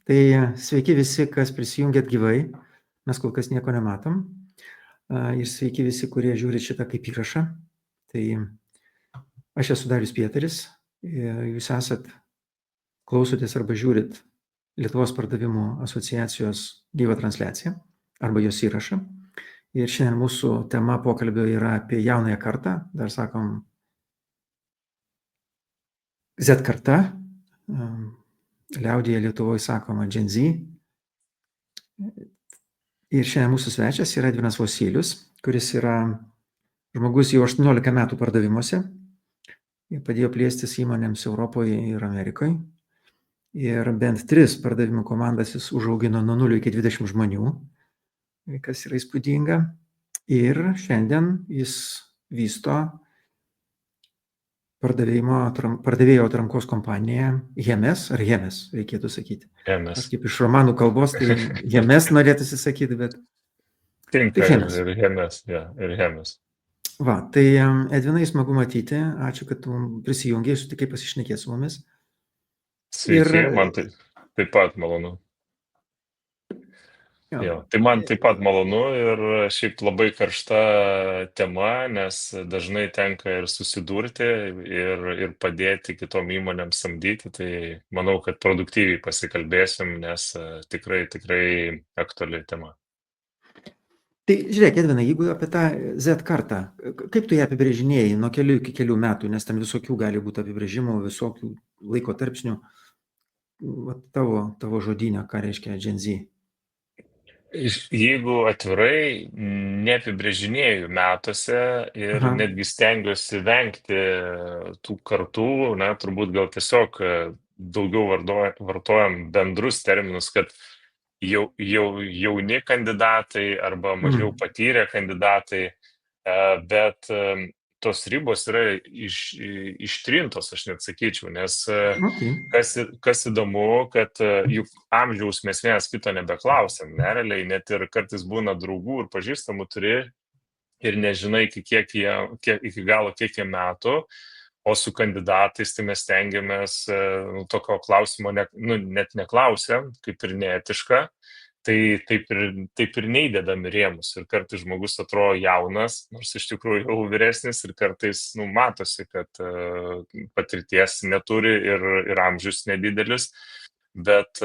Tai sveiki visi, kas prisijungėt gyvai. Mes kol kas nieko nematom. Ir sveiki visi, kurie žiūri šitą kaip įrašą. Tai aš esu Darius Pieteris. Jūs klausotės arba žiūrit Lietuvos pardavimų asociacijos gyvą transliaciją arba jos įrašą. Ir šiandien mūsų tema pokalbio yra apie jaunąją kartą. Dar sakom Z karta. Liaudyje Lietuvoje sakoma Gen Z. Ir šiandien mūsų svečias yra Edvinas Vosylius, kuris yra žmogus jau 18 metų pardavimuose. Jis padėjo plėstis įmonėms Europoje ir Amerikoje. Ir bent 3 pardavimų komandas jis užaugino nuo 0 iki 20 žmonių, kas yra įspūdinga. Ir šiandien jis vysto pardavėjo atrankos kompaniją Hemes, ar Hemes, reikėtų sakyti. Hemes. Aš kaip iš romanų kalbos, tai Hemes norėtųsi sakyti, bet... Tinka tai Hemes. ir Hemes, ir Hemes. Va, tai Edvinai, smagu matyti, ačiū, kad tu prisijungiai, sutikai pasišnekėti su mumis. Sveiki, man taip pat malonu. Jo, tai man taip pat malonu ir šiaip labai karšta tema, nes dažnai tenka ir susidurti ir padėti kitom įmonėm samdyti, tai manau, kad produktyviai pasikalbėsim, nes tikrai aktuali tema. Tai žiūrėk, Edvinai, jeigu apie tą Z kartą, kaip tu ją apibrėžinėjai nuo kelių iki kelių metų, nes ten visokių gali būti apibrėžimų, visokių laiko tarpsnių, tavo žodynė, ką reiškia Gen Z? Jeigu atvirai, neapibrėžinėju metuose ir netgi stengiuosi vengti tų kartų, turbūt gal tiesiog daugiau vartojam bendrus terminus, kad jauni kandidatai arba mažiau patyrę kandidatai, bet tos ribos yra ištrintos, aš net sakyčiau, nes kas įdomu, kad juk amžiaus mes vienas kito nebeklausiam, realiai net ir kartais būna draugų ir pažįstamų turi ir nežinai iki galo kiek jie metų, o su kandidatais tai mes stengiamės tokio klausimo net neklausiam, kaip ir neetiška. Tai taip ir neįdedam į rėmus ir kartais žmogus atrodo jaunas, nors iš tikrųjų jau vyresnis ir kartais matosi, kad patirties neturi ir amžius nedidelis, bet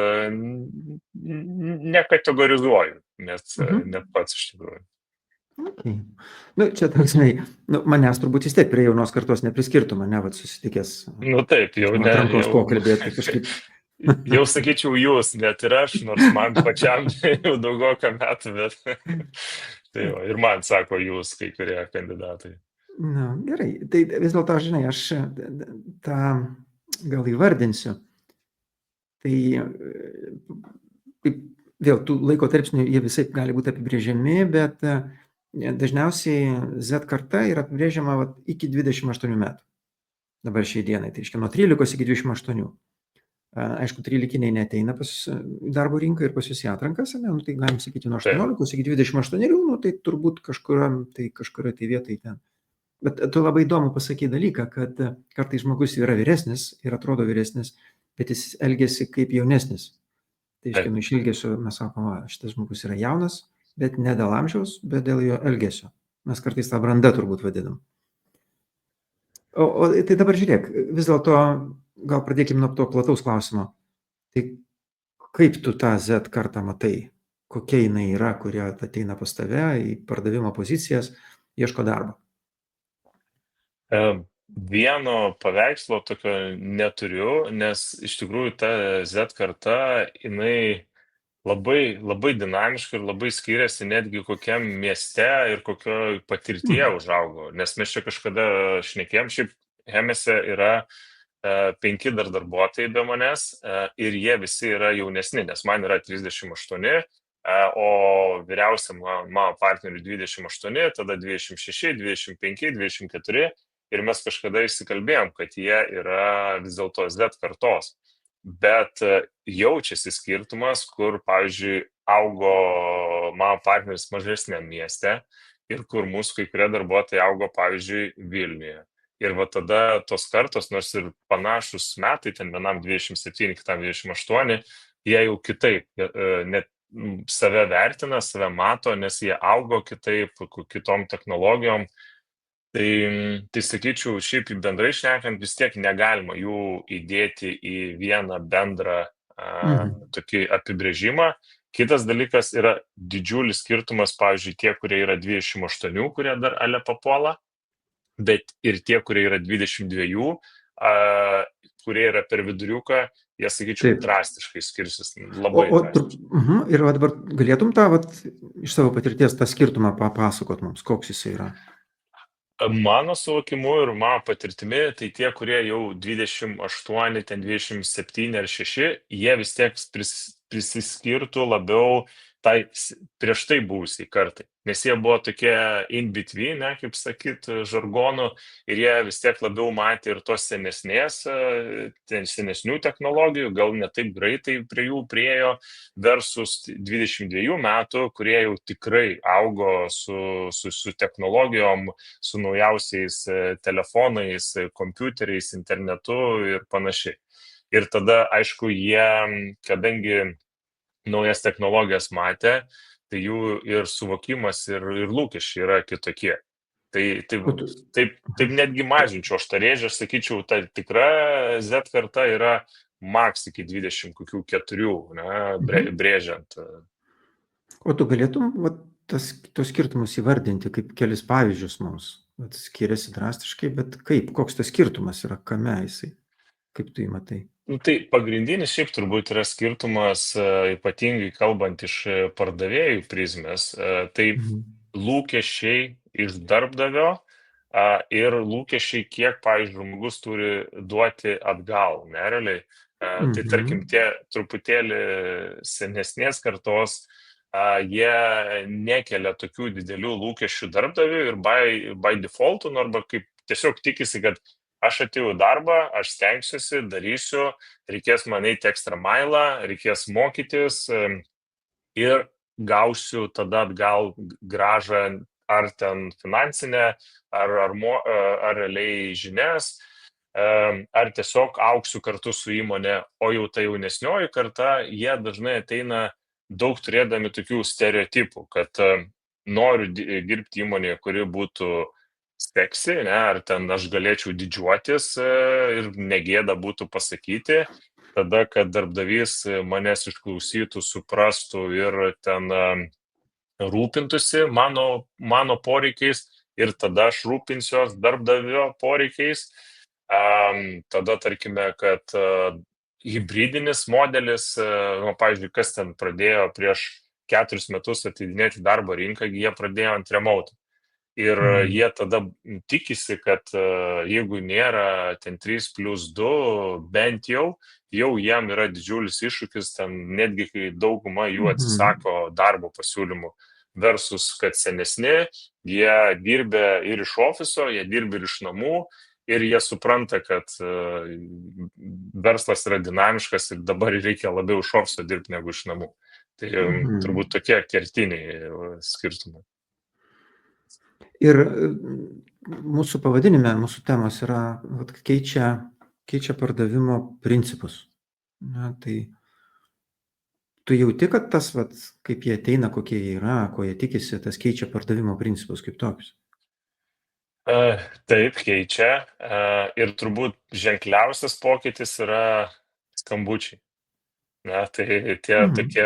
nekategorizuoju, net pats iš tikrųjų. Okay. Čia toks, manęs turbūt vis tiek prie jaunos kartos nepriskirtų, mane susitikęs. Taip, jau ne. Atrankos pokalbėti kažkaip. Jau sakyčiau jūs, net ir aš, nors man pačiam jau daugoką metų, bet tai ir man sako jūs, kai kurie kandidatai. Gerai, tai vis dėlto, žinai, aš tą gal įvardinsiu. Tai vėl tų laiko tarpsnių jie visai gali būti apibrėžiami, bet dažniausiai Z karta yra apibrėžiama iki 28 metų. Dabar šiai dienai, tai iškia nuo 13 iki 28. Aišku, 13-iniai neteina pas darbo rinką ir pas jūs į atrankas, tai galim sakyti nuo 18 iki 28, tai turbūt kažkurioje tai vietai ten. Bet tu labai įdomu pasakyti dalyką, kad kartais žmogus yra vyresnis ir atrodo vyresnis, bet jis elgiasi kaip jaunesnis. Tai iškia, iš elgesio mes sakome, šitas žmogus yra jaunas, bet ne dėl amžiaus, bet dėl jo elgesio. Mes kartais tą brandą turbūt vadinam. O tai dabar žiūrėk, vis dėlto gal pradėkime nuo to plataus klausimo. Tai kaip tu tą Z kartą matai? Kokia jinai yra, kurie ateina pas tave į pardavimo pozicijas, ieško darbo? Vieno paveikslo tokio neturiu, nes iš tikrųjų ta Z karta, jinai labai dinamiška ir labai skiriasi netgi kokiam mieste ir kokio patirtyje užaugo. Nes mes čia kažkada šnekėjom, šiaip Hemese yra 5 dar darbuotojai be manęs ir jie visi yra jaunesni, nes man yra 38, o vyriausiam mano partneriui 28, tada 26, 25, 24 ir mes kažkada išsikalbėjom, kad jie yra vis dėlto Z kartos. Bet jaučiasi skirtumas, kur, pavyzdžiui, augo mano partneris mažesniam mieste ir kur mūsų kai kurie darbuotojai augo, pavyzdžiui, Vilniuje. Ir tada tos kartos, nors ir panašus metai, ten vienam 27, kitam 28, jie jau kitaip net save vertina, save mato, nes jie augo kitaip, kitom technologijom. Tai sakyčiau, šiaip bendrai šnekant, vis tiek negalima jų įdėti į vieną bendrą tokį apibrėžimą. Kitas dalykas yra didžiulis skirtumas, pavyzdžiui, tie, kurie yra 28, kurie dar ale papuola, bet ir tie, kurie yra 22, kurie yra per viduriuką, jie, sakyčiau, Taip. drastiškai skirsis, labai drastiškai. Ir va dabar galėtum tą iš savo patirties tą skirtumą papasakot mums, koks jisai yra? Mano suvokimu ir mano patirtimi, tai tie, kurie jau 28, ten 27 ar 6, jie vis tiek prisiskirtų labiau tai prieš tai buvusiai kartai. Nes jie buvo tokie in between, kaip sakyt, žargonų, ir jie vis tiek labiau matė ir tos senesnių technologijų, gal ne taip greitai prie jų priejo, versus 22 metų, kurie jau tikrai augo su technologijom, su naujausiais telefonais, kompiuteriais, internetu ir panašiai. Ir tada, aišku, jie, kadangi naujas technologijas matė, tai jų ir suvokimas, ir lūkesčiai yra kitokie. Taip netgi mažinčiau aš tą rėžį, aš sakyčiau, ta tikra Z karta yra maks iki 24, brėžiant. O tu galėtum tos skirtumus įvardinti kaip kelis pavyzdžius mums? Skiriasi drastiškai, bet kaip? Koks tas skirtumas yra, kame jisai? Kaip tu jį matai? Tai pagrindinis šiaip turbūt yra skirtumas, ypatingai kalbant iš pardavėjų prizmės, tai lūkesčiai iš darbdavio ir lūkesčiai, kiek, pavyzdžiui, žmogus turi duoti atgal, nerealiai. Tai tarkim, tie truputėlį senesnės kartos, jie nekelia tokių didelių lūkesčių darbdaviui ir by default, arba kaip tiesiog tikisi, kad aš atėjau į darbą, aš stengsiuosi, darysiu, reikės man eiti ekstra mailą, reikės mokytis ir gausiu tada atgal grąžą, ar ten finansinę, ar realiai žinias, ar tiesiog auksiu kartu su įmonė. O jau ta jaunesnioji karta, jie dažnai ateina daug turėdami tokių stereotipų, kad noriu dirbti įmonėje, kuri būtų seksi, ar ten aš galėčiau didžiuotis ir negėda būtų pasakyti, tada, kad darbdavys manęs išklausytų, suprastų ir ten rūpintųsi mano poreikiais, ir tada aš rūpinsiuos darbdavio poreikiais. Tada, tarkime, kad hybridinis modelis, pavyzdžiui, kas ten pradėjo prieš 4 metus ateidinėti darbo rinką, jie pradėjo ant remote. Ir jie tada tikisi, kad jeigu nėra ten 3+2, bent jau jam yra didžiulis iššūkis, ten netgi kai dauguma jų atsisako darbo pasiūlymų, versus kad senesni, jie dirbė ir iš ofiso, jie dirbė ir iš namų, ir jie supranta, kad verslas yra dinamiškas ir dabar reikia labiau iš ofiso dirbti negu iš namų. Tai turbūt tokie kertiniai skirtumai. Ir mūsų pavadinime, mūsų temos yra, keičia pardavimo principus. Tai tu jauti, kad tas, kaip jie ateina, kokie jie yra, ko jie tikisi, tas keičia pardavimo principus kaip tokius? Taip, keičia. Ir turbūt ženkliausias pokytis yra skambučiai. Tai tie tokie,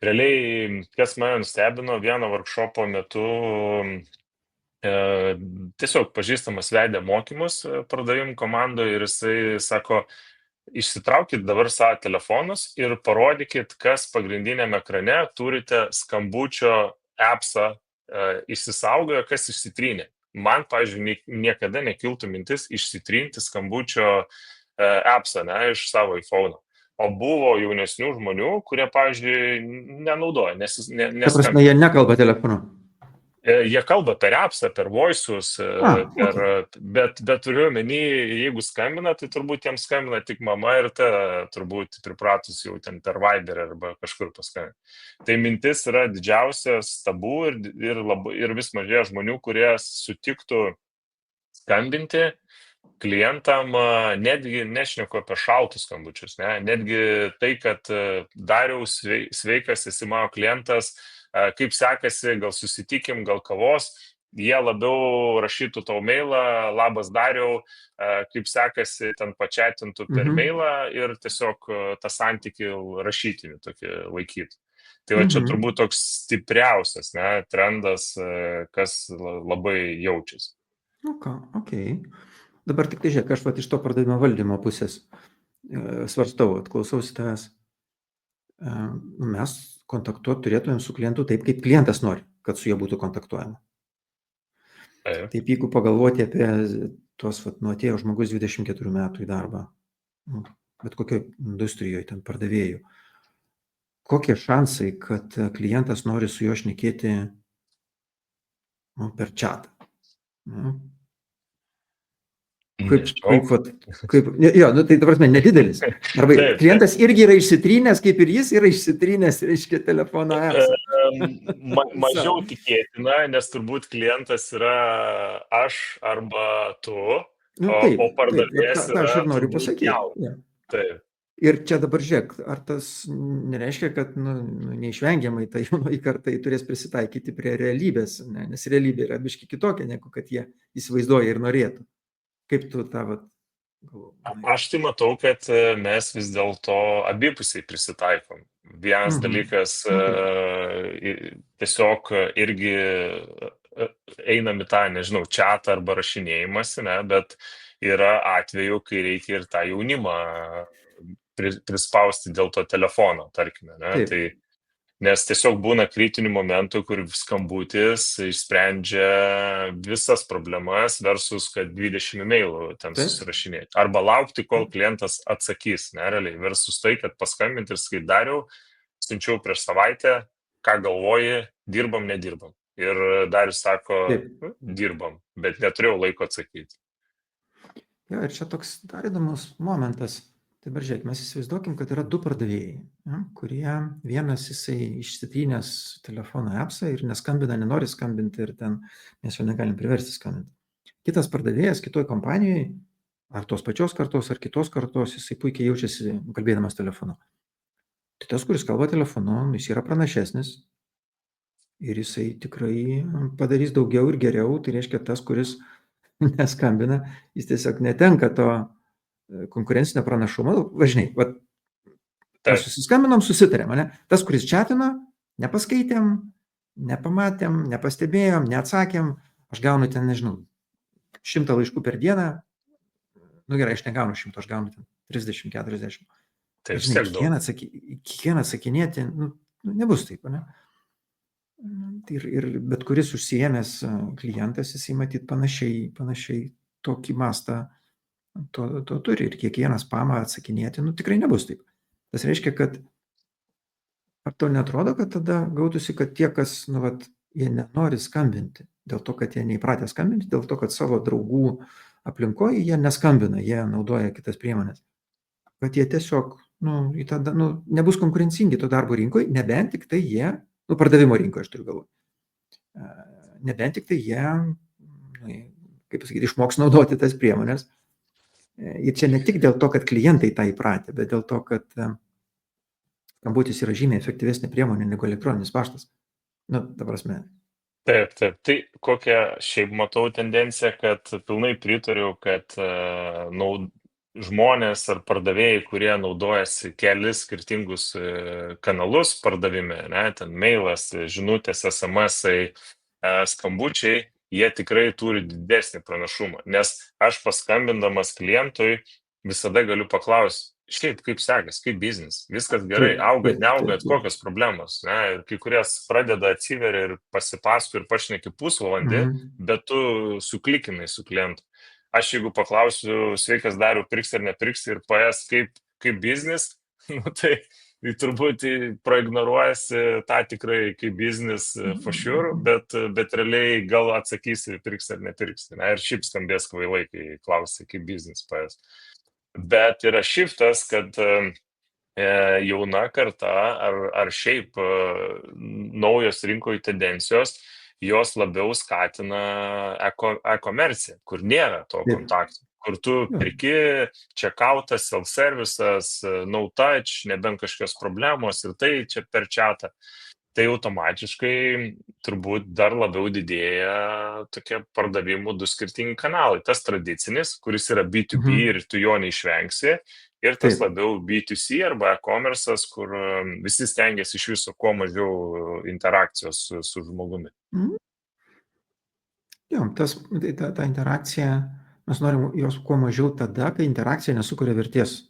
realiai, kas mane nustebino, vieno workshopo metu tiesiog pažįstamas vedė mokymus pardavimų komandoje ir jisai sako, išsitraukit dabar savo telefonus ir parodykit, kas pagrindiniame ekrane turite skambučio appsą išsisaugojo, kas išsitrynė. Man, pavyzdžiui, niekada nekiltų mintis išsitrinti skambučio appsą iš savo iPhone. O buvo jaunesnių žmonių, kurie, pavyzdžiui, nenaudoja, Ta prasme, jie nekalba telefonu. Jie kalba per appsą, per voice'us, bet turiu omeny, jeigu skambina, tai turbūt jiems skambina tik mama ir ta turbūt pripratus jau ten per Viber arba kažkur paskambina. Tai mintis yra didžiausias tabu ir vis mažėja žmonių, kurie sutiktų skambinti, klientam netgi nešneku apie šaltus skambučius, ne? Netgi tai, kad Dariau, sveikas, esi mano klientas, kaip sekasi, gal susitikim, gal kavos, jie labiau rašytų tau mailą, labas Dariau, kaip sekasi, ten pačiatintų per mailą ir tiesiog tą santykį rašytinį tokį laikytų. Tai va čia turbūt toks stipriausias, ne, trendas, kas labai jaučiasi. Okay. Dabar tik tai žiūrėk, aš vat iš to pardavimo valdymo pusės svarstau, klausausi tavęs. Mes kontaktuoti turėtumėm su klientu taip, kaip klientas nori, kad su juo būtų kontaktuojama. Taip, jeigu pagalvoti apie tuos, atėjo žmogus 24 metų į darbą, bet kokioje industrijoje, ten pardavėjų, kokie šansai, kad klientas nori su juo šnekėti per chatą? Tai ta prasme nedidelis. Arba klientas irgi yra išsitrynęs, kaip ir jis yra išsitrynęs, reiškia, telefono appsą. Mažiau tikėtina, nes turbūt klientas yra aš arba tu, o pardavėjas yra... Aš ir noriu pasakyti. Taip. Ir čia dabar žiūrėk, ar tas nereiškia, kad neišvengiamai tai jaunoji kartai turės prisitaikyti prie realybės, ne? Nes realybė yra biški kitokia, negu kad jie įsivaizduoja ir norėtų. Kaip tu tą galvoji? Aš tai matau, kad mes vis dėlto abipusiai prisitaikom. Vienas dalykas, tiesiog irgi einam į tą, nežinau, chatą arba rašinėjimąsi, ne, bet yra atveju, kai reikia ir tą jaunimą prispausti dėl to telefono, tarkime, ne? Tai, nes tiesiog būna kritinių momentų, kur skambutis išsprendžia visas problemas versus, kad 20 mailų ten susirašinėti. Arba laukti, kol klientas atsakys, nerealiai, versus tai, kad paskambinti ir sakyti, Dariau, siunčiau prieš savaitę, ką galvoji, dirbam, nedirbam. Ir Darius sako, dirbam, bet neturėjau laiko atsakyti. Jo, ir čia toks dar įdomus momentas. Dabar žiūrėk, mes įsivaizduokim, kad yra du pardavėjai, kurie vienas jisai išsitrynęs telefono appsą ir neskambina, nenori skambinti ir ten mes jo negalim priversti skambinti. Kitas pardavėjas kitoj kompanijoje, ar tos pačios kartos, ar kitos kartos, jisai puikiai jaučiasi kalbėdamas telefonu. Tai tas, kuris kalba telefonu, jis yra pranašesnis ir jisai tikrai padarys daugiau ir geriau, tai reiškia tas, kuris neskambina, jis tiesiog netenka to konkurencinio pranašumo. Važinai, mes susiskambinom, susitarėm, ne? Tas, kuris chatino, nepaskaitėm, nepamatėm, nepastebėjom, neatsakėm, aš gaunu ten, nežinau, 100 laiškų per dieną, gerai, aš negaunu 100, aš gaunu ten 30-40. Kiekvieną atsakinėti, nebus taip, ne? Ir bet kuris užsiėmęs klientas, jisai matyt panašiai tokį mastą to turi ir kiekvienas spamą atsakinėti, tikrai nebus taip. Tas reiškia, kad ar to netrodo, kad tada gautųsi, kad tie, kas, jie nenori skambinti, dėl to, kad jie neįpratę skambinti, dėl to, kad savo draugų aplinkoje jie neskambina, jie naudoja kitas priemonės. Kad jie tiesiog, nebus konkurencingi to darbo rinkoje, nebent tik tai jie, pardavimo rinkoje aš turiu galvoje, nebent tik tai jie, kaip pasakyti, išmoks naudoti tas priemonės. Ir čia ne tik dėl to, kad klientai tą įpratę, bet dėl to, kad skambutis yra žymiai efektyvesnė priemonė negu elektroninis paštas. Ta prasme. Taip. Tai kokią šiaip matau tendenciją, kad pilnai pritariu, kad žmonės ar pardavėjai, kurie naudojasi kelis skirtingus kanalus pardavime, ne, ten mailas, žinutės, SMS-ai, skambučiai, jie tikrai turi didesnį pranašumą, nes aš paskambindamas klientui visada galiu paklausti, šiaip kaip sekas, kaip biznis, viskas gerai, augat, neaugat, kokios problemos, ne, ir kai kurias pradeda atsiveria ir pasipasku ir pašneki pusvalandį, bet tu suklikinai su klientu. Aš jeigu paklausiu, sveikas Dariau, pirks ar nepirks ir paės kaip biznis, tai turbūt praignoruojasi tą tikrai kaip biznis for sure, bet realiai gal atsakysi, pirks ar nepirks. Ir šiaip skambės kvailai, kai klausi kaip biznis paės. Bet yra šiftas, kad jauna karta ar šiaip naujos rinkoje tendencijos, jos labiau skatina e-komerciją, kur nėra to kontakto, kur tu Jo. perki, checkoutas, self-service'as, no touch, nebent kažkokios problemos ir tai čia per chatą. Tai automatiškai turbūt dar labiau didėja tokie pardavimų du skirtingi kanalai. Tas tradicinis, kuris yra B2B Mhm. ir tu jo neišvengsi, ir tas Taip. labiau B2C arba e-commerce'as, kur visi stengiasi iš viso kuo mažiau interakcijos su žmogumi. Mhm. Jo, ta interakcija, mes norim jos kuo mažiau tada, kai interakcija nesukuria vertės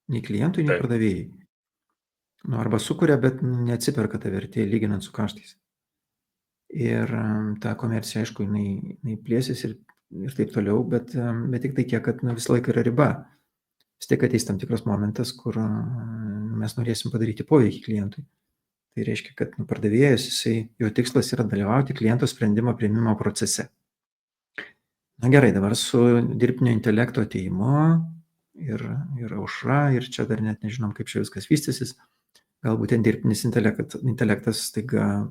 nei klientui, nei Taip, pardavėjai. Nu, arba sukuria, bet neatsiperka ta vertė lyginant su kaštais. Ir ta komercija, aišku, jinai plėsis ir taip toliau, bet tik tai tiek, kad visą laiką yra riba. Vis tiek ateis tam tikras momentas, kur mes norėsim padaryti poveikį klientui. Tai reiškia, kad pardavėjas, jo tikslas yra dalyvauti kliento sprendimo priėmimo procese. Na gerai, dabar su dirbtinio intelekto ateimu ir aušra, ir čia dar net nežinom, kaip čia viskas vystysis. Galbūt ten dirbtinis intelektas staiga,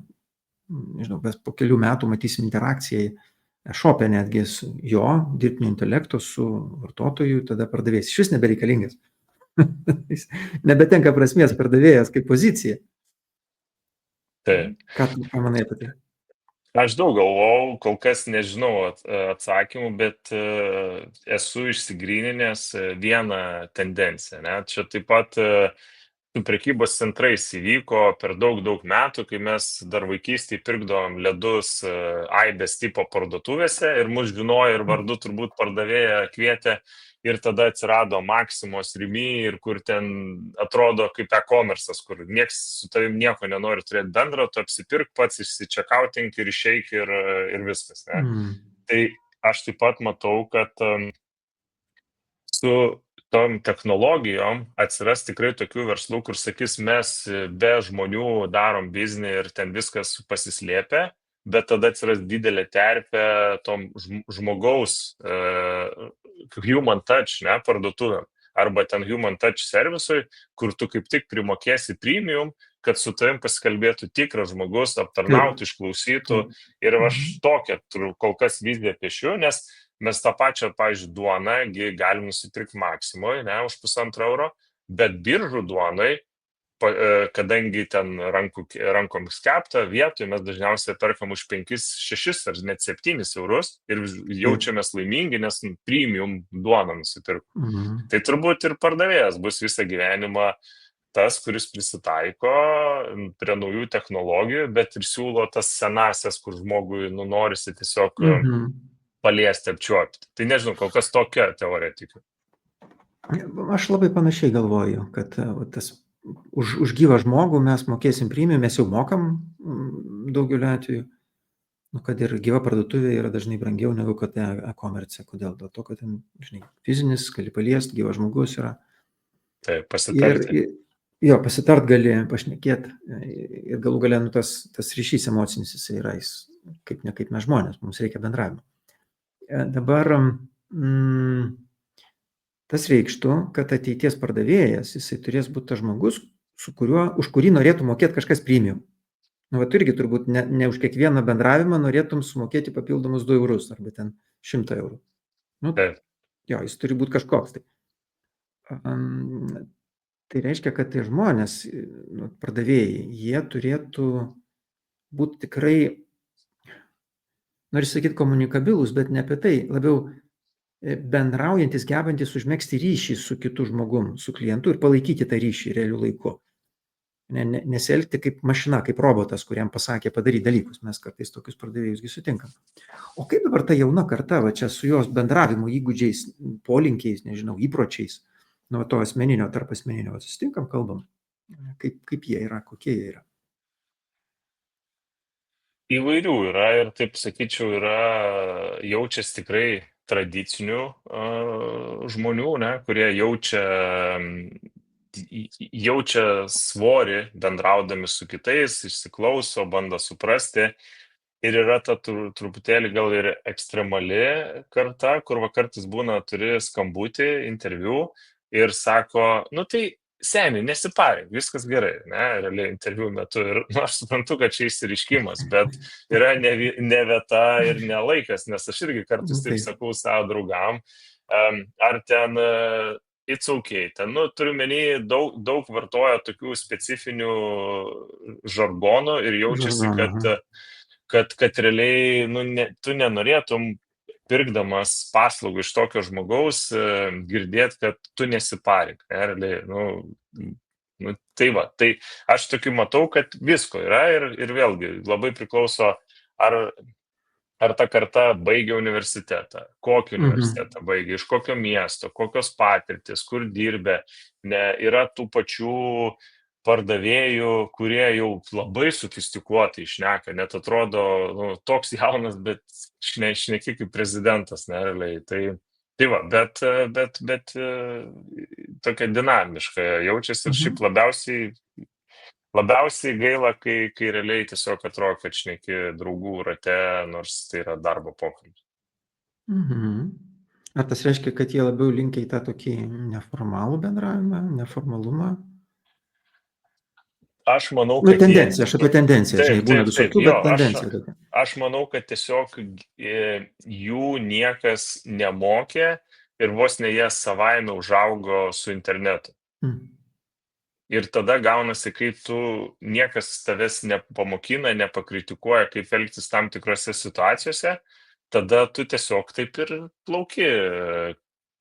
nežinau, bet po kelių metų matysim interakciją e-shop'e netgi su jo dirbtinio intelekto su vartotoju, tada pardavėjas iš vis nebereikalingas. Jis nebetenka prasmės pardavėjas kaip pozicija. taip. Ką manai apie tai? Aš daug galvojau, kol kas nežinau atsakymų, bet esu išsigryninęs vieną tendenciją. Ne? Čia taip pat su prekybos centrais įvyko per daug metų, kai mes dar vaikystėje pirkdavom ledus Aibės tipo parduotuvėse ir mus žinojo ir vardu turbūt pardavėja kvietė. Ir tada atsirado Maximos, Rimi ir kur ten atrodo kaip e-commerce'as, kur nieks su tavim nieko nenori turėti bendro, tu apsipirk pats, išsičekautink ir išeik ir viskas. Ne? Tai aš taip pat matau, kad su tom technologijom atsiras tikrai tokių verslų, kur sakys, mes be žmonių darom biznį ir ten viskas pasislėpia, bet tada atsiras didelė terpė tom žmogaus human touch, ne, parduotuvėm. Arba ten human touch servisui, kur tu kaip tik primokėsi premium, kad su tavim pasikalbėtų tikras žmogus, aptarnautų, išklausytų. Ir aš tokią kol kas viziją piešiu, nes mes tą pačią, pavyzdžiui, duoną galim nusipirkti Maximoje, ne, už €1,5, bet biržų duonai, kadangi ten rankomis kepta vietoje, mes dažniausiai perkam už 5, 6 ar net 7 eurus ir jaučiamės laimingi, nes premium duoną nusipirkom. Tai turbūt ir pardavėjas bus visą gyvenimą tas, kuris prisitaiko prie naujų technologijų, bet ir siūlo tas senasias, kur žmogui norisi tiesiog paliesti, apčiuopti. Tai nežinau, kol kas tokia teorija tikiu. Aš labai panašiai galvoju, kad tas už gyvą žmogų mes mokėsim premium, mes jau mokam daugeliu atveju. Nu, kad ir gyva parduotuvė yra dažnai brangiau negu kad e-commerce. Kodėl? Dėl to, kad ten, žinai, fizinis, gali paliesti, gyvas žmogus yra. Tai pasitarti. Jo, pasitart gali, pašnekėti ir galų gale tas ryšys emocinis jisai yra, jis kaip ne kaip mes žmonės, mums reikia bendravimo. Dabar tas reikštų, kad ateities pardavėjas, jisai turės būti tas žmogus, už kurį norėtų mokėti kažkas premium. Nu, va, tu irgi turbūt ne už kiekvieną bendravimą norėtum sumokėti papildomus 2 eurus arba ten 100 eurų. Nu, jo, jis turi būti kažkoks. Tai reiškia, kad tai žmonės, pardavėjai, jie turėtų būti tikrai, noriu sakyti, komunikabilus, bet ne apie tai, labiau bendraujantis, gebantis užmegzti ryšį su kitu žmogum, su klientu ir palaikyti tą ryšį realiu laiku. Nesielgti kaip mašina, kaip robotas, kuriam pasakė padaryti dalykus. Mes kartais tokius pardavėjusgi sutinkam. O kaip dabar ta jauna karta, va čia su jos bendravimo įgūdžiais, polinkiais, nežinau, įpročiais, nuo to asmeninio, tarp asmeninio susitinkam, kalbam, kaip jie yra, kokie jie yra. Įvairių yra ir taip sakyčiau, jaučiasi tikrai tradicinių žmonių, ne, kurie jaučia svorį bendraudami su kitais, išsiklauso, bando suprasti. Ir yra ta truputėlį gal ir ekstremali karta, kur kartais būna, turi skambutį, interviu ir sako, nu tai seniai, nesiparink, viskas gerai, ne, realiai interviu metu. Ir aš suprantu, kad čia išsireiškimas, bet yra ne vieta ir ne laikas, nes aš irgi kartais taip Taip. sakau savo draugam, ar ten it's okay, ten, turiu menį, daug vartoja tokių specifinių žargonų ir jaučiasi, Žargoną. kad realiai, tu nenorėtum pirkdamas paslaugų iš tokio žmogaus, girdėt, kad tu nesiparik. Realiai, tai va. Tai aš tokiu matau, kad visko yra ir vėlgi labai priklauso, ar ta karta baigia universitetą, kokį universitetą baigia, iš kokio miesto, kokios patirtis, kur dirbė. Yra tų pačių pardavėjų, kurie jau labai sofistikuotai šneka, net atrodo toks jaunas, bet šneki kaip prezidentas, realiai. Tai va, bet tokia dinamiška jaučiasi ir šiaip labiausiai gaila, kai realiai tiesiog atrodo, kad šneki draugų rate, nors tai yra darbo pokalbis. Ar tas reiškia, kad jie labiau linkia į tą tokį neformalų bendravimą, neformalumą? Aš manau, Nu, kad tendencija, aš apie tendenciją, žinai, būna visokių, jo, bet tendencija tokia. aš manau, kad tiesiog jų niekas nemokė ir vos ne jie savaime užaugo su internetu. Ir tada gaunasi, kai niekas tavęs nepamokina, nepakritikuoja, kaip elgtis tam tikrose situacijose, tada tu tiesiog taip ir plauki,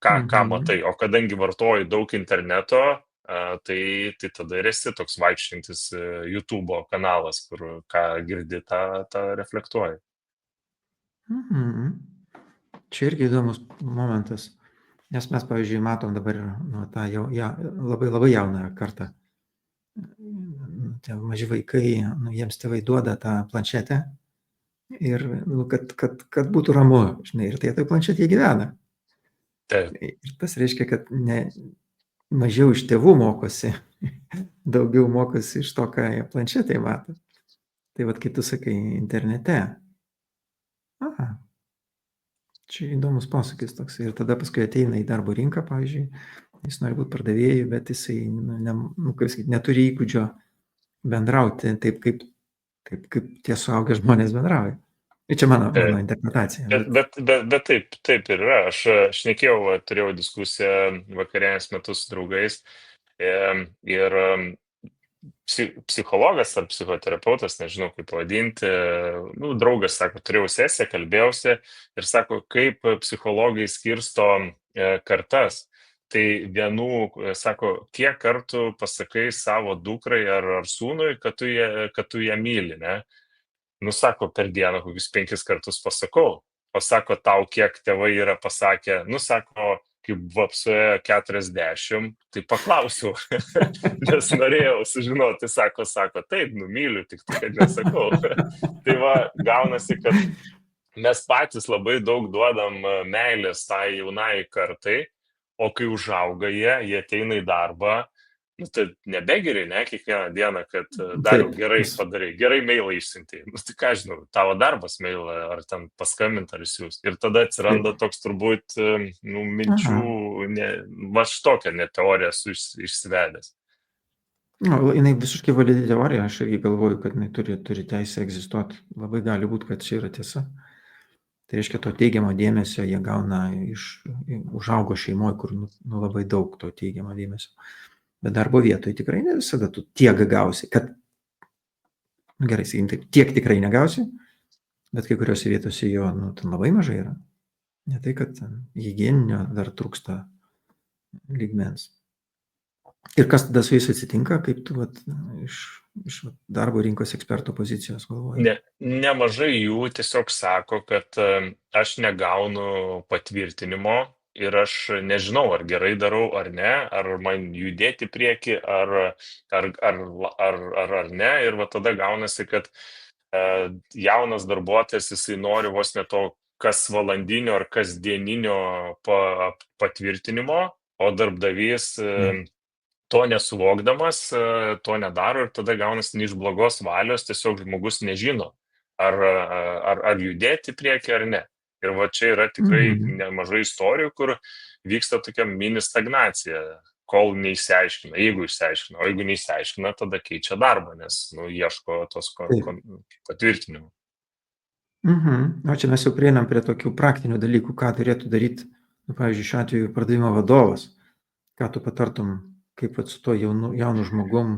ką matai. O kadangi vartoji daug interneto, tai tada ir esi toks vaikščiantis YouTube kanalas, kur ką girdi, tą reflektuoji. Čia irgi įdomus momentas, nes mes, pavyzdžiui, matom dabar tą jau labai labai jauną kartą. Tie maži vaikai, jiems tėvai duoda tą planšetę ir kad būtų ramu, žinai, ir tai planšetėje gyvena. Taip. Ir tas reiškia, kad mažiau iš tėvų mokosi, daugiau mokosi iš to, ką jie planšetėje mato. Tai vat, kaip tu sakai, internete. Čia įdomus posūkis toks. Ir tada paskui ateina į darbo rinką, pavyzdžiui, jis nori būti pardavėjų, bet jisai neturi įgūdžio bendrauti taip, kaip tie suaugę žmonės bendrauja. Ir čia mano interpretacija. Bet taip ir yra. Aš šnekėjau, turėjau diskusiją vakarienės metu su draugais ir psichologas ar psichoterapeutas, nežinau kaip pavadinti, draugas sako, turėjau sesiją, kalbėjausi ir sako, kaip psichologai skirsto kartas. Tai vienų, sako, kiek kartų pasakai savo dukrai ar sūnui, kad tu ją myli, ne? Sako, per dieną kokius 5 kartus pasakau. O sako, tau kiek tėvai yra pasakę, sako, kaip vapsuoja 40, tai paklausiau, nes norėjau sužinoti, sako, taip, myliu, tik kad nesakau. Tai va, gaunasi, kad mes patys labai daug duodam meilės tai jaunai kartai, o kai užauga jie ateina į darbą, tai nebegeri, ne, kiekvieną dieną, kad dariau gerai padarai, gerai mailą išsiuntei. Tai ką žinau, tavo darbas mailą, ar ten paskambint, ar siūs. Ir tada atsiranda toks turbūt, minčių, va štokia net teorija esu išsivedęs. Jinai visiškai validi teorija, aš irgi galvoju, kad jinai turi teisę egzistuoti. Labai gali būti, kad čia yra tiesa. Tai reiškia, to teigiamo dėmesio jie gauna užaugo šeimoje, kur labai daug to teigiamo dėmesio. Bet darbo vietoje tikrai ne visada tu tiek gausi, kad, gerai, sakykim taip, tiek tikrai negausi, bet kai kuriuose vietose jo, ten labai mažai yra. Ne tai, kad higieninio dar trūksta lygmens. Ir kas tada su jais atsitinka, kaip tu iš darbo rinkos eksperto pozicijos galvoji? Nemažai jų tiesiog sako, kad aš negaunu patvirtinimo ir aš nežinau, ar gerai darau ar ne, ar man judėti prieki, ar ne. Ir va tada gaunasi, kad jaunas darbuotojas, jisai nori vos ne to kas valandinio ar kasdieninio patvirtinimo, o darbdavys to nesuvokdamas, to nedaro ir tada gaunasi ne iš blogos valios, tiesiog žmogus nežino, ar judėti prieki ar ne. Ir va čia yra tikrai nemažai istorijų, kur vyksta tokia mini stagnacija. kol neišsiaiškina, jeigu išsiaiškina, o jeigu neišsiaiškina, tada keičia darbą, nes ieško tos Taip. patvirtinimų. O čia mes jau prieinam prie tokių praktinių dalykų, ką turėtų daryti, pavyzdžiui, šiuo atveju pardavimo vadovas. Ką tu patartum, kaip su tuo jaunu žmogum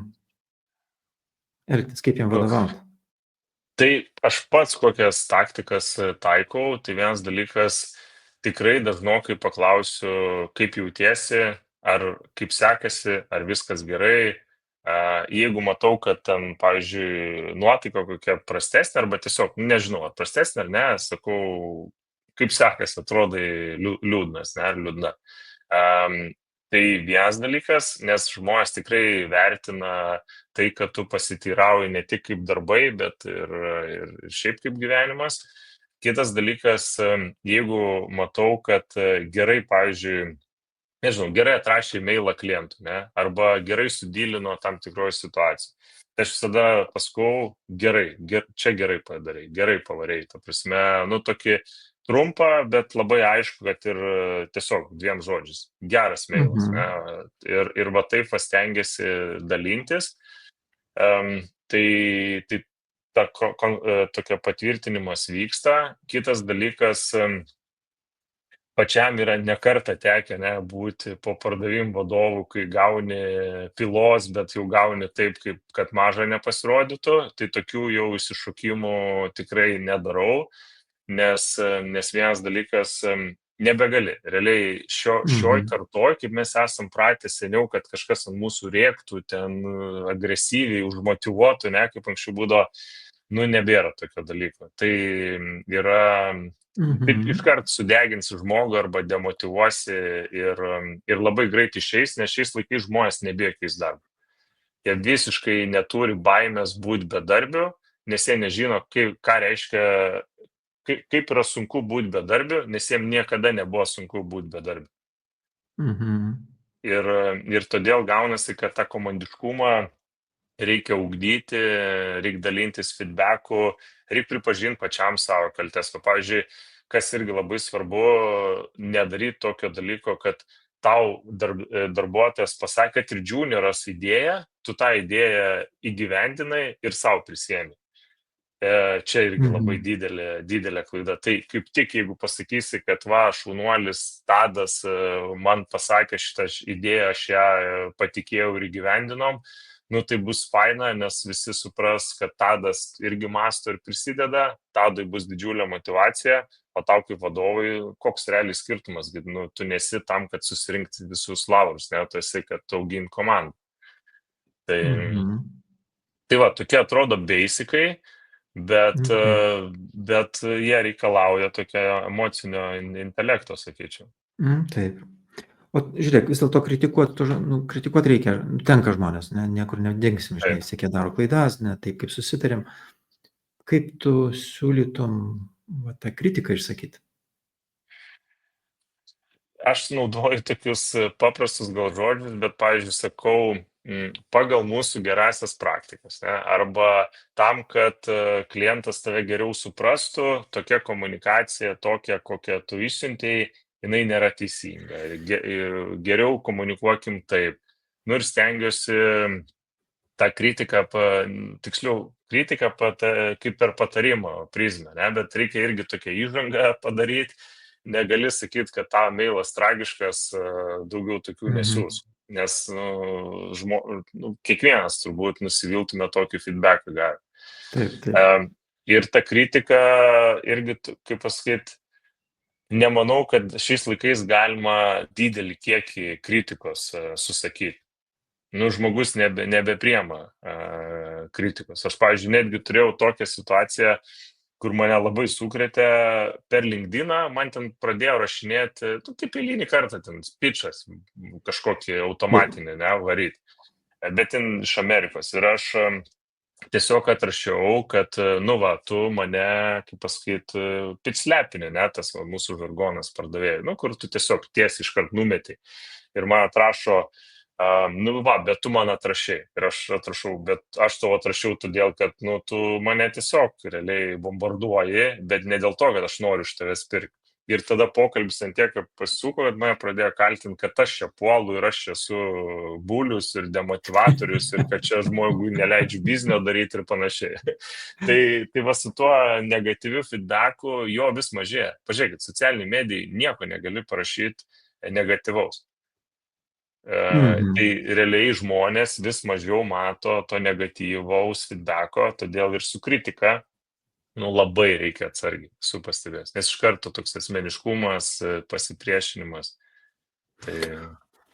elgtis, kaip jam vadovauti? Tai aš pats kokias taktikas taikau, tai vienas dalykas, tikrai dažnokai paklausiu, kaip jautiesi, ar kaip sekasi, ar viskas gerai. Jeigu matau, kad ten, pavyzdžiui, nuotaika kokia prastesnė, arba tiesiog, nežinau, ar prastesnė ar ne, sakau, kaip sekasi, atrodai liūdnas, ne, ar liūdna. Tai vienas dalykas, nes žmonės tikrai vertina tai, kad tu pasiteirauji ne tik kaip darbai, bet ir šiaip kaip gyvenimas. Kitas dalykas, jeigu matau, kad gerai, pavyzdžiui, nežinau, gerai atrašė e-mailą klientui, ne, arba gerai sudylino tam tikroje situacijoje. Tai aš visada pasakau, gerai, čia gerai padarai, gerai pavarei, ta prasme, tokį trumpą, bet labai aišku, kad ir tiesiog 2 žodžiais. Geras mailas, ne, ir va taip stengiasi dalintis. Tai tokia patvirtinimas vyksta. Kitas dalykas, pačiam yra ne kartą tekę būti po pardavimų vadovų, kai gauni pylos, bet jau gauni taip, kad maža nepasirodytų. Tai tokių jau išsišokimų tikrai nedarau, nes vienas dalykas, nebegali. Realiai šioj kartoj, kaip mes esam pratę seniau, kad kažkas ant mūsų rėktų, ten agresyviai užmotyvuotų, ne, kaip anksčiau būdavo, nebėra tokio dalyko. Tai yra... Taip iškart sudeginsi žmogų arba demotyvuosi ir labai greit išeis, nes šiais laikais žmonės nebijo keisti darbą. Jie visiškai neturi baimės būti bedarbiu, nes jie nežino, ką reiškia, kaip yra sunku būti bedarbiu, nes jiems niekada nebuvo sunku būti bedarbiu. Ir todėl gaunasi, kad tą komandiškumą reikia ugdyti, reikia dalintis feedbacku, reikia pripažinti pačiam savo kaltes. Pavyzdžiui, kas irgi labai svarbu, nedaryti tokio dalyko, kad tau darbuotojas pasakė, kad ir junioras idėją, tu tą idėją įgyvendinai ir savo prisiemi. Čia irgi labai didelė klaida. Tai kaip tik, jeigu pasakysi, kad šaunuolis Tadas man pasakė šitą idėją, aš ją patikėjau ir įgyvendinom, tai bus faina, nes visi supras, kad Tadas irgi mąsto ir prisideda, Tadui bus didžiulė motyvacija, o tau kaip vadovui, koks realiai skirtumas, kad tu nesi tam, kad susirinkti visus laurus, ne, tu esi, kad tu augint komandą. Tai va, tokie atrodo basicai, bet jie reikalauja tokio emocinio intelekto, sakyčiau. Taip. O žiūrėk, vis dėlto kritikuoti reikia, tenka žmonės, niekur nedingsim, žinai, visi daro klaidas, ne taip, kaip susitarėm. Kaip tu siūlytum tą kritiką išsakyti? Aš naudoju tokius paprastus gal žodžius, bet, pavyzdžiui, sakau, pagal mūsų gerasias praktikas, ne? Arba tam, kad klientas tave geriau suprastų, tokia komunikacija, tokia, kokią tu išsiuntėjai, jinai nėra teisinga. Geriau komunikuokim taip. Ir stengiuosi tą kritiką, kritiką kaip per patarimo prizmę, ne? Bet reikia irgi tokią įžangą padaryti. Negali sakyti, kad tą mailas tragiškas, daugiau tokių nesiūs. Nes kiekvienas turbūt nusiviltume tokį feedbacką gavę. Taip. Ir ta kritika irgi, kaip pasakyti, nemanau, kad šiais laikais galima didelį kiekį kritikos susakyti. Žmogus nebepriema kritikos. Aš, pavyzdžiui, netgi turėjau tokią situaciją, kur mane labai sukrėtė per LinkedIną, man ten pradėjo rašinėti, kaip eilinį kartą, ten pitchas, kažkokį automatinį, varyti, bet ten iš Amerikos. Ir aš tiesiog atrašiau, kad, tu mane, kaip pasakyti, pitch-lepini, tas mūsų žargonas pardavėjai, kur tu tiesiog tiesiai iškart numeti. Ir man atrašo, bet tu man atrašai. Ir aš atrašau, bet aš tau atrašiau todėl, kad, tu mane tiesiog realiai bombarduoji, bet ne dėl to, kad aš noriu iš tavęs pirkti. Ir tada pokalbis ant tiek pasisuko, kad mane pradėjo kaltinti, kad aš čia puolu ir aš čia esu bulius ir demotivatorius ir kad čia žmogui neleidžiu biznio daryti ir panašiai. Tai va su tuo negatyviu feedbacku jo vis mažėja. Pažiūrėkit, socialiniai medijai nieko negali parašyti negatyvaus. Tai realiai žmonės vis mažiau mato to negatyvaus feedbacko, todėl ir su kritika labai reikia atsargiai su pastebės, nes iš karto toks asmeniškumas, pasipriešinimas. Tai...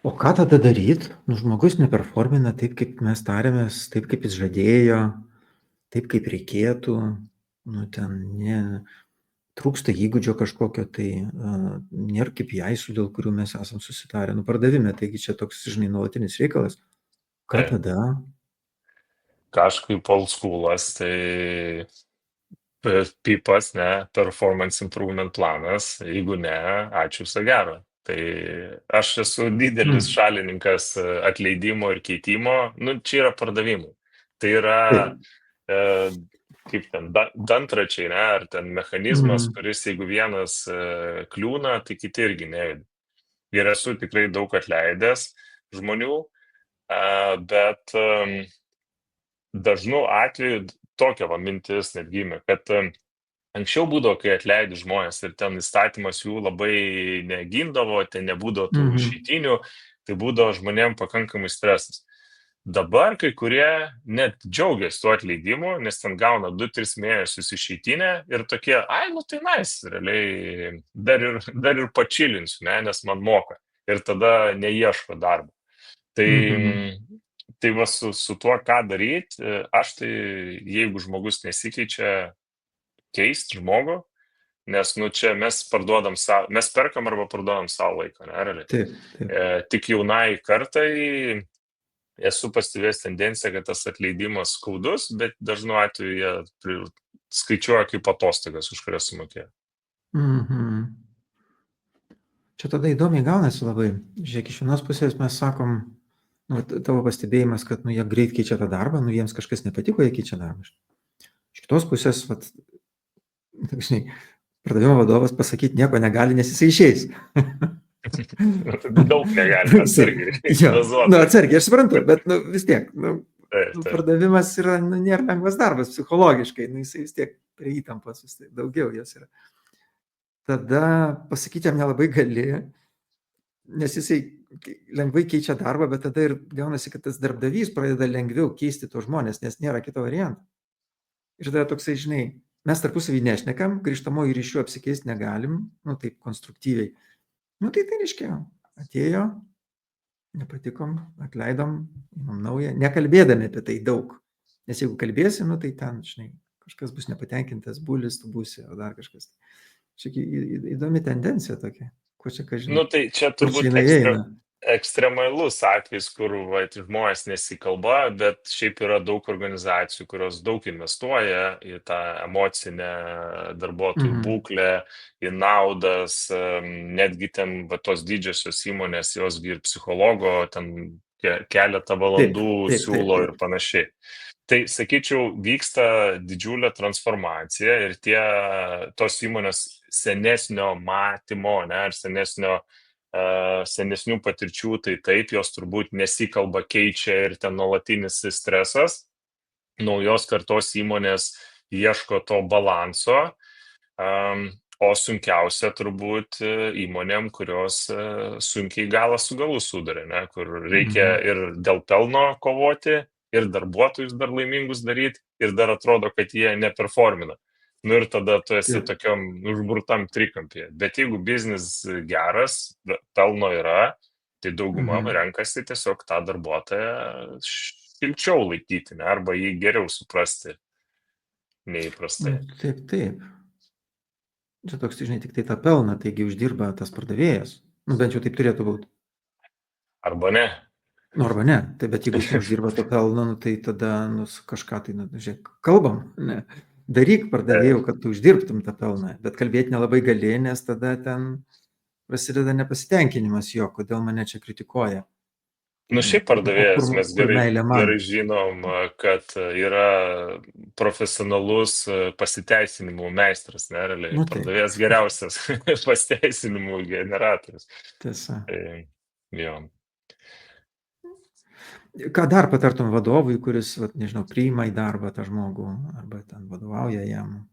O ką tada daryt? Žmogus neperformina taip, kaip mes tarėmės, taip, kaip jis žadėjo, taip, kaip reikėtų, trūksta įgūdžio kažkokio, tai nėra kaip jaisų, dėl kurių mes esam susitarę, pardavime, taigi čia toks, nuolatinis reikalas. Ką tada? Kažkaip old schoolas, tai PIPas, performance improvement planas, jeigu ne, ačiū viso gero. Tai aš esu didelis šalininkas atleidimo ir keitimo, čia yra pardavimai. Tai yra, kaip ten, dantračiai, ar ten mechanizmas, kuris jeigu vienas kliūna, tai kiti irgi nejuda. Ir esu tikrai daug atleidęs žmonių, bet dažnu atveju tokia mintis net gimė, kad anksčiau būdavo, kai atleidi žmonės ir ten įstatymas jų labai negindavo, ten nebūdavo tų išeitinių, tai būdavo žmonėm pakankamai stresas. Dabar kai kurie net džiaugiasi tuo atleidimu, nes ten gauna 2-3 mėnesius išeitinę ir tokie, tai nice, realiai dar ir pačilinsiu, nes man moka ir tada neieško darbo. Tai va su tuo, ką daryti, aš tai, jeigu žmogus nesikeičia, keisti žmogų, nes čia mes perkam arba parduodam savo laiką, realiai. Taip. Tik jaunai kartai esu pastebėjęs tendenciją, kad tas atleidimas skaudus, bet dažnu atveju jie skaičiuoja kaip atostogas, už kurias sumokėjo. Čia tada įdomiai gaunasi labai. Žiūrėk, iš vienos pusės mes sakom, tavo pastebėjimas, kad jie greit keičia tą darbą, jiems kažkas nepatiko, jie keičia darbą. Iš kitos pusės, pardavimo vadovas pasakyti nieko negali, nes jisai išeis. Daug negali, atsargiai. Atsargiai, aš suprantu, bet vis tiek, pardavimas nėra lengvas darbas psichologiškai, jisai vis tiek prie įtampos, daugiau jos yra. Tada pasakyti jam nelabai gali, nes jisai lengvai keičia darbą, bet tada ir gaunasi, kad tas darbdavys pradeda lengviau keisti tos žmonės, nes nėra kito varianto. Ir tada toksai, mes tarpusavį nešnekam, grįžtamoji ryšių apsikeisti negalim, taip konstruktyviai. Tai reiškia, atėjo, nepatikom, atleidom, imam naują, nekalbėdami apie tai daug. Nes jeigu kalbėsi, tai ten, kažkas bus nepatenkintas, bulis, tu būsi, o dar kažkas. Čia įdomi tendencija tokia. Tai čia turbūt ekstremalus atvejis, kur žmonės nesikalba, bet šiaip yra daug organizacijų, kurios daug investuoja į tą emocinę darbuotojų būklę, į naudas, netgi ten tos didžiosios įmonės, jos ir psichologo ten keletą valandų siūlo ir panašiai. Tai, sakyčiau, vyksta didžiulė transformacija ir tos įmonės senesnio matymo, ar senesnių patirčių, tai taip, jos turbūt nesikalba, keičia ir ten nuolatinis stresas. Naujos kartos įmonės ieško to balanso, o sunkiausia turbūt įmonėm, kurios sunkiai galas su galu sudarė, kur reikia ir dėl pelno kovoti, ir darbuotojus dar laimingus daryti, ir dar atrodo, kad jie neperformina. Ir tada tu esi tokiam užburtam trikampyje. Bet jeigu biznis geras, pelno yra, tai dauguma renkasi tiesiog tą darbuotoją šilčiau laikyti, arba jį geriau suprasti neįprastai. Taip. Čia toks, tik tai tą pelną, taigi uždirba tas pardavėjas. Bent jau taip turėtų būti. Arba ne. Arba ne. Tai bet jeigu jis uždirba to pelną, tai tada kažką tai, žiūrėk, kalbam, ne. Daryk pardavėjų, kad tu uždirbtum tą pelną, bet kalbėti nelabai gali, nes tada ten prasideda nepasitenkinimas jo, kodėl mane čia kritikuoja. Nu, šiaip pardavėjas mes kur gerai meilė man. gerai žinom, kad yra profesionalus pasiteisinimų meistras, ne, realiai. Nu taip, Pardavėjas geriausias pasiteisinimų generatorius. tiesa. Tai jo. Ką dar patartum vadovui, kuris, vat, nežinau, priima į darbą tą žmogų arba ten vadovauja jam?